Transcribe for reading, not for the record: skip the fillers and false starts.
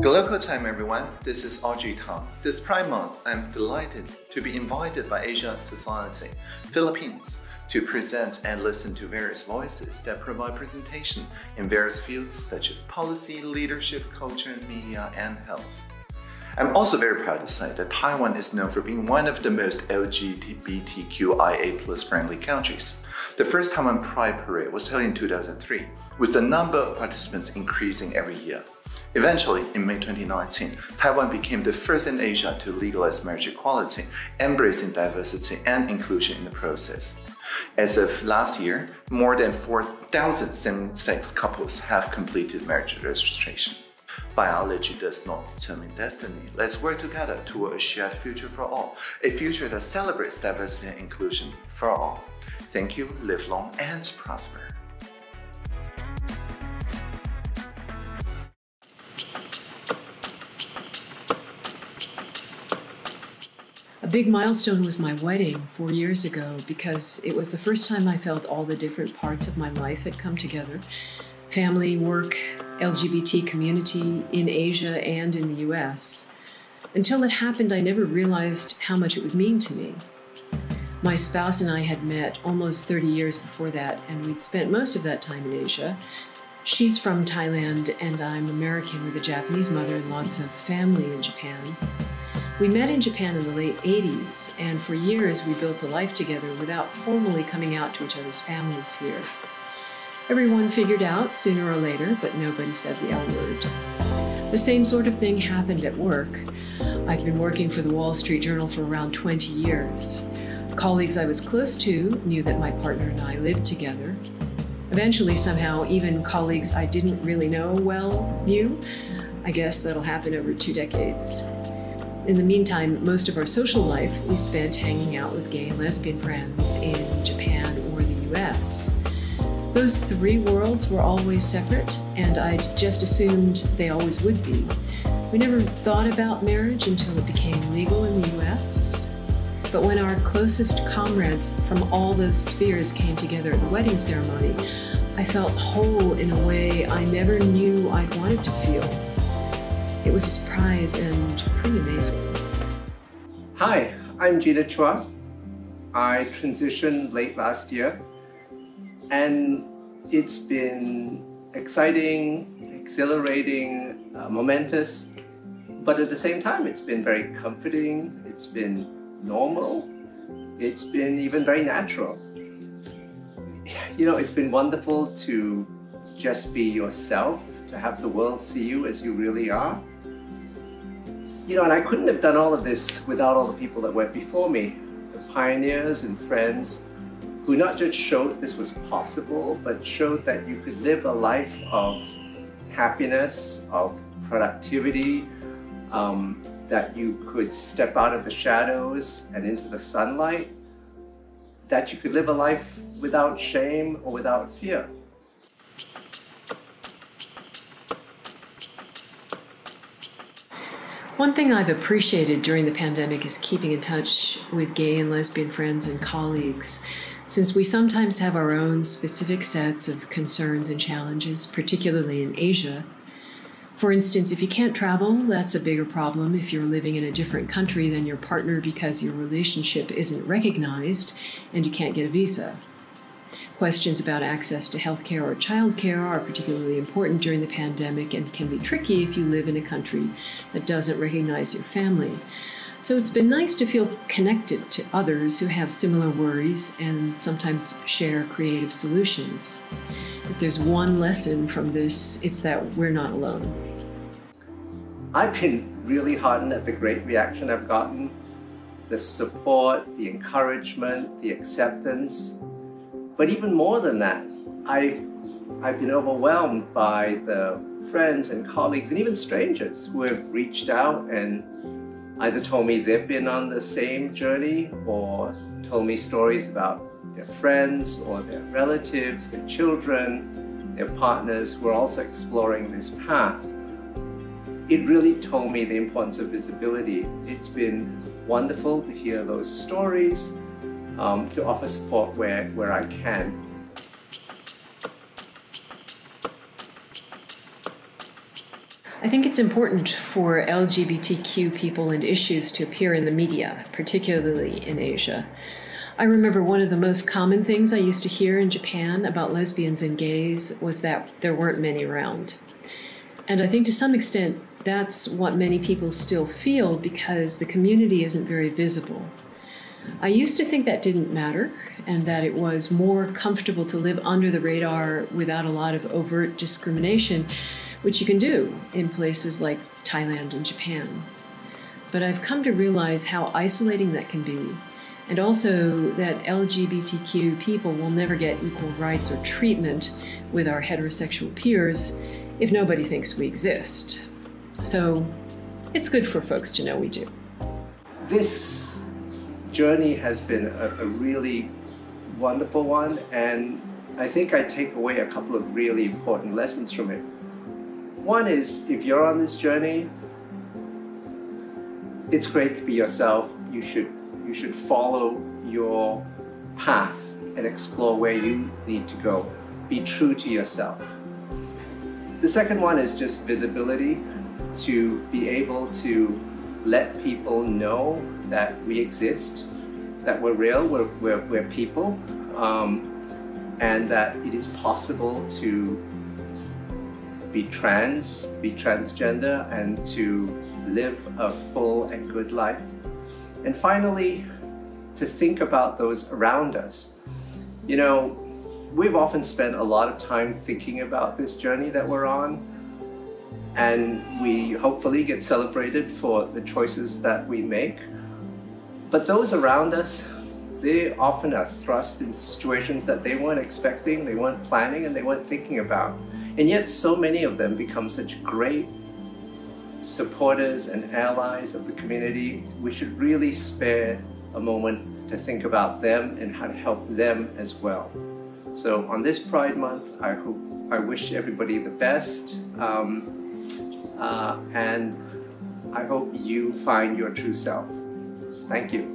Good local time, everyone. This is Audrey Tang. This Pride Month, I'm delighted to be invited by Asia Society, Philippines, to present and listen to various voices that provide presentation in various fields such as policy, leadership, culture, media, and health. I'm also very proud to say that Taiwan is known for being one of the most LGBTQIA+ friendly countries. The first Taiwan Pride Parade was held in 2003, with the number of participants increasing every year. Eventually, in May 2019, Taiwan became the first in Asia to legalize marriage equality, embracing diversity and inclusion in the process. As of last year, more than 4,000 same-sex couples have completed marriage registration. Biology does not determine destiny. Let's work together toward a shared future for all, a future that celebrates diversity and inclusion for all. Thank you, live long and prosper. A big milestone was my wedding 4 years ago because it was the first time I felt all the different parts of my life had come together. Family, work, LGBT community in Asia and in the US. Until it happened, I never realized how much it would mean to me. My spouse and I had met almost 30 years before that, and we'd spent most of that time in Asia. She's from Thailand, and I'm American with a Japanese mother and lots of family in Japan. We met in Japan in the late 80s, and for years we built a life together without formally coming out to each other's families here. Everyone figured out sooner or later, but nobody said the L word. The same sort of thing happened at work. I've been working for the Wall Street Journal for around 20 years. Colleagues I was close to knew that my partner and I lived together. Eventually, somehow, even colleagues I didn't really know well knew. I guess that'll happen over 2 decades. In the meantime, most of our social life we spent hanging out with gay and lesbian friends in Japan or the US. Those 3 worlds were always separate, and I just assumed they always would be. We never thought about marriage until it became legal in the US. But when our closest comrades from all those spheres came together at the wedding ceremony, I felt whole in a way I never knew I'd wanted to feel. It was a surprise and pretty amazing. Hi, I'm Gina Chua. I transitioned late last year, and it's been exciting, exhilarating, momentous, but at the same time it's been very comforting, it's been normal, it's been even very natural. You know, it's been wonderful to just be yourself, to have the world see you as you really are. You know, and I couldn't have done all of this without all the people that went before me, the pioneers and friends who not just showed this was possible, but showed that you could live a life of happiness, of productivity, that you could step out of the shadows and into the sunlight, that you could live a life without shame or without fear. One thing I've appreciated during the pandemic is keeping in touch with gay and lesbian friends and colleagues, since we sometimes have our own specific sets of concerns and challenges, particularly in Asia. For instance, if you can't travel, that's a bigger problem if you're living in a different country than your partner because your relationship isn't recognized and you can't get a visa. Questions about access to healthcare or childcare are particularly important during the pandemic and can be tricky if you live in a country that doesn't recognize your family. So it's been nice to feel connected to others who have similar worries and sometimes share creative solutions. If there's one lesson from this, it's that we're not alone. I've been really heartened at the great reaction I've gotten, the support, the encouragement, the acceptance. But even more than that, I've been overwhelmed by the friends and colleagues and even strangers who have reached out and either told me they've been on the same journey or told me stories about their friends or their relatives, their children, their partners who are also exploring this path. It really told me the importance of visibility. It's been wonderful to hear those stories, to offer support where I can. I think it's important for LGBTQ people and issues to appear in the media, particularly in Asia. I remember one of the most common things I used to hear in Japan about lesbians and gays was that there weren't many around. And I think to some extent, that's what many people still feel because the community isn't very visible. I used to think that didn't matter and that it was more comfortable to live under the radar without a lot of overt discrimination, which you can do in places like Thailand and Japan. But I've come to realize how isolating that can be, and also that LGBTQ people will never get equal rights or treatment with our heterosexual peers if nobody thinks we exist. So it's good for folks to know we do. This journey has been a really wonderful one, and I think I take away a couple of really important lessons from it. One is, if you're on this journey, it's great to be yourself. You should follow your path and explore where you need to go. Be true to yourself. The second one is just visibility, to be able to let people know that we exist, that we're real, we're people, and that it is possible to be transgender, and to live a full and good life. And finally, to think about those around us. You know, we've often spent a lot of time thinking about this journey that we're on, and we hopefully get celebrated for the choices that we make. But those around us, they often are thrust into situations that they weren't expecting, they weren't planning, and they weren't thinking about. And yet so many of them become such great supporters and allies of the community. We should really spare a moment to think about them and how to help them as well. So on this Pride Month, I wish everybody the best, and I hope you find your true self. Thank you.